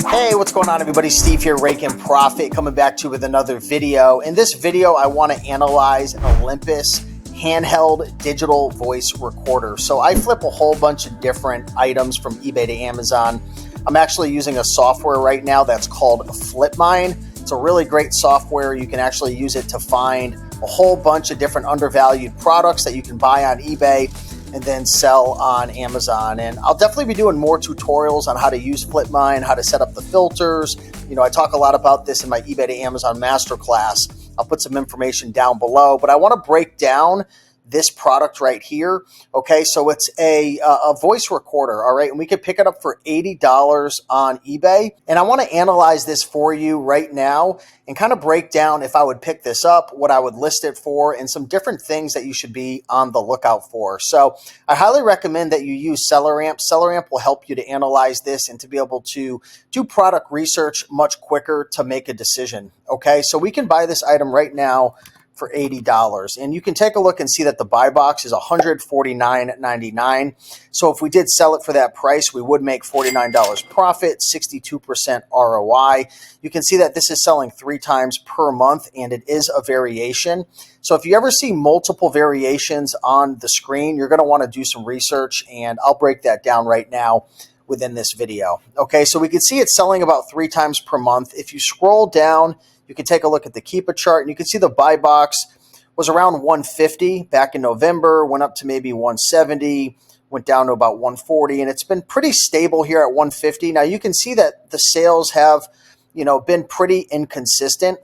Hey, what's going on, everybody? Steve here, Rake and Profit, coming back to you with another video. In this video, I want to analyze an Olympus handheld digital voice recorder. So I flip a whole bunch of different items from eBay to Amazon. I'm actually using a software right now that's called FlipMine. It's a really great software. You can actually use it to find a whole bunch of different undervalued products that you can buy on eBay and then sell on Amazon. And I'll definitely be doing more tutorials on how to use FlipMine, how to set up the filters. You know, I talk a lot about this in my eBay to Amazon masterclass. I'll put some information down below, but I want to break down this product right here. Okay, so it's a voice recorder, all right, and we could pick it up for $80 on eBay. And I want to analyze this for you right now and kind of break down if I would pick this up, what I would list it for, and some different things that you should be on the lookout for. So I highly recommend that you use SellerAmp. SellerAmp will help you to analyze this and to be able to do product research much quicker to make a decision. Okay, so we can buy this item right now for $80. And you can take a look and see that the buy box is $149.99. So if we did sell it for that price, we would make $49 profit, 62% ROI. You can see that this is selling 3 times per month, and it is a variation. So if you ever see multiple variations on the screen, you're going to want to do some research, and I'll break that down right now within this video. Okay, so we can see it's selling about 3 times per month. If you scroll down, you can take a look at the Keepa chart, and you can see the buy box was around 150 back in November, went up to maybe 170, went down to about 140, and it's been pretty stable here at 150. Now you can see that the sales have, been pretty inconsistent.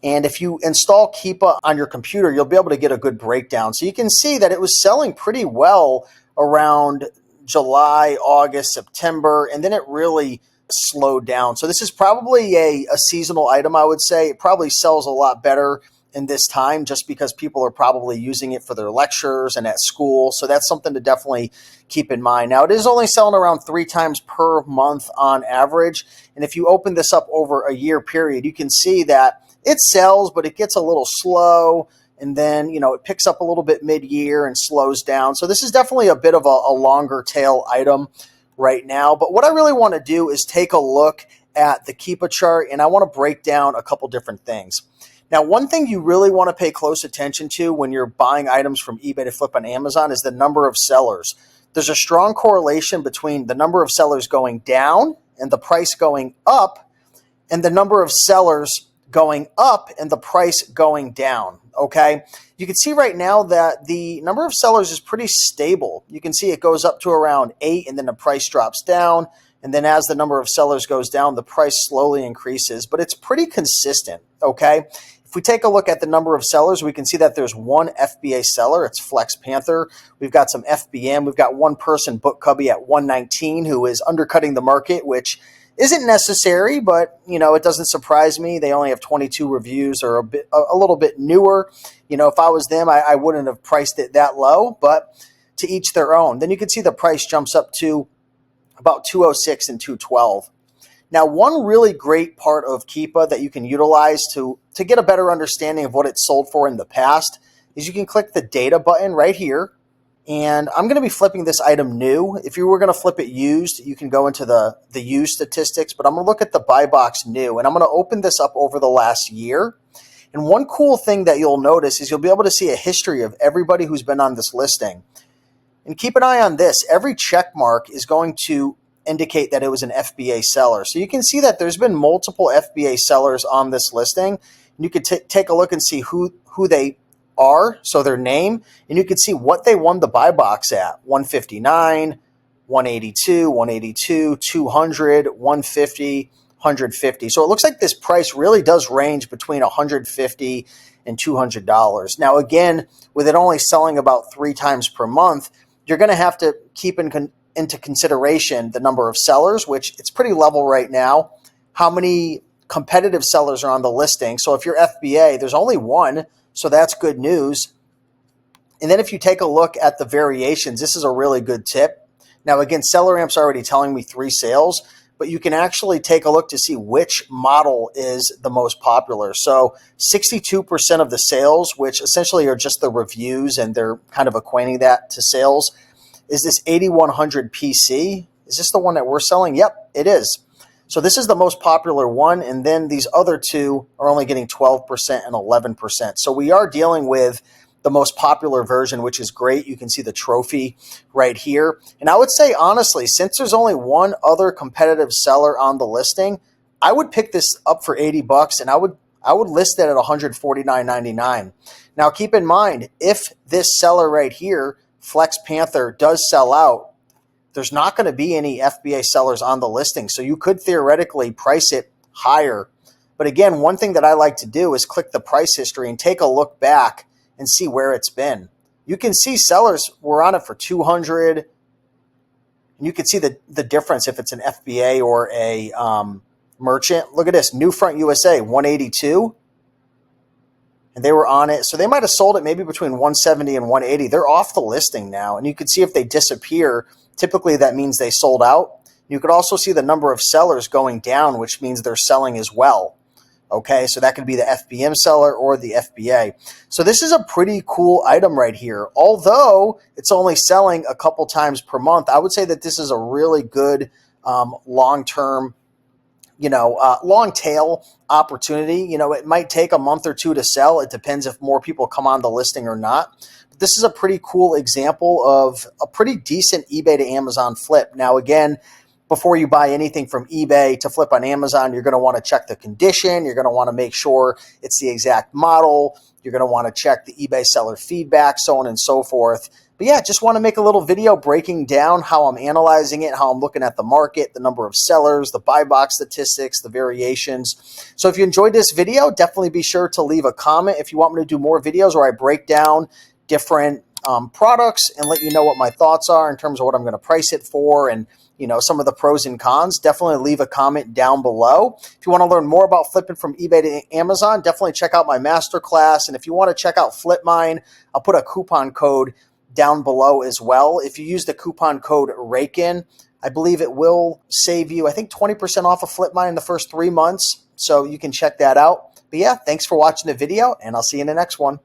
And if you install Keepa on your computer, you'll be able to get a good breakdown. So you can see that it was selling pretty well around July, August, September, and then it really slowed down. So this is probably a seasonal item, I would say. It probably sells a lot better in this time just because people are probably using it for their lectures and at school. So that's something to definitely keep in mind. Now, it is only selling around 3 times per month on average. And if you open this up over a year period, you can see that it sells, but it gets a little slow. And then, it picks up a little bit mid-year and slows down. So this is definitely a bit of a longer tail item right now. But what I really want to do is take a look at the Keepa chart, and I want to break down a couple different things. Now, one thing you really want to pay close attention to when you're buying items from eBay to flip on Amazon is the number of sellers. There's a strong correlation between the number of sellers going down and the price going up, and the number of sellers going up and the price going down. Okay, you can see right now that the number of sellers is pretty stable. You can see it goes up to around 8, and then the price drops down. And then as the number of sellers goes down, the price slowly increases, but it's pretty consistent. Okay, if we take a look at the number of sellers, we can see that there's one FBA seller. It's Flex Panther. We've got some FBM. We've got one person, Book Cubby, at 119, who is undercutting the market, which isn't necessary, but it doesn't surprise me. They only have 22 reviews, or a little bit newer. If I was them, I wouldn't have priced it that low, but to each their own. Then you can see the price jumps up to about 206 and 212. Now, one really great part of Keepa that you can utilize to get a better understanding of what it's sold for in the past is you can click the data button right here. And I'm going to be flipping this item new. If you were going to flip it used, you can go into the used statistics, but I'm going to look at the buy box new, and I'm going to open this up over the last year. And one cool thing that you'll notice is you'll be able to see a history of everybody who's been on this listing. And keep an eye on this. Every check mark is going to indicate that it was an FBA seller. So you can see that there's been multiple FBA sellers on this listing. And you could take a look and see who they are, so their name, and you can see what they won the buy box at: 159, 182, 182, 200, 150, 150. So it looks like this price really does range between $150 and $200. Now, again, with it only selling about 3 times per month, you're going to have to keep into consideration the number of sellers, which it's pretty level right now, how many competitive sellers are on the listing. So if you're FBA, there's only one, so that's good news. And then if you take a look at the variations, this is a really good tip. Now, again, SellerAmp's already telling me 3 sales, but you can actually take a look to see which model is the most popular. So 62% of the sales, which essentially are just the reviews, and they're kind of equating that to sales, is this 8100 PC. Is this the one that we're selling? Yep, it is. So this is the most popular one, and then these other two are only getting 12% and 11%. So we are dealing with the most popular version, which is great. You can see the trophy right here. And I would say, honestly, since there's only one other competitive seller on the listing, I would pick this up for 80 bucks, and I would list it at $149.99. Now, keep in mind, if this seller right here, Flex Panther, does sell out, there's not going to be any FBA sellers on the listing. So you could theoretically price it higher. But again, one thing that I like to do is click the price history and take a look back and see where it's been. You can see sellers were on it for 200. And you can see the difference if it's an FBA or a merchant. Look at this, New Front USA, 182. And they were on it. So they might have sold it maybe between 170 and 180. They're off the listing now. And you can see if they disappear, typically that means they sold out. You could also see the number of sellers going down, which means they're selling as well. Okay, so that could be the FBM seller or the FBA. So this is a pretty cool item right here. Although it's only selling a couple times per month, I would say that this is a really good long-term, long tail opportunity. It might take a month or two to sell. It depends if more people come on the listing or not. But this is a pretty cool example of a pretty decent eBay to Amazon flip. Now, again, before you buy anything from eBay to flip on Amazon, you're going to want to check the condition. You're going to want to make sure it's the exact model. You're going to want to check the eBay seller feedback, so on and so forth. But yeah, just want to make a little video breaking down how I'm analyzing it, how I'm looking at the market, the number of sellers, the buy box statistics, the variations. So if you enjoyed this video, definitely be sure to leave a comment if you want me to do more videos where I break down different products and let you know what my thoughts are in terms of what I'm going to price it for and some of the pros and cons. Definitely leave a comment down below. If you want to learn more about flipping from eBay to Amazon, definitely check out my masterclass. And if you want to check out Flip Mine, I'll put a coupon code down below as well. If you use the coupon code RAKEIN, I believe it will save you, I think, 20% off of Flip Mine in the first 3 months. So you can check that out. But yeah, thanks for watching the video, and I'll see you in the next one.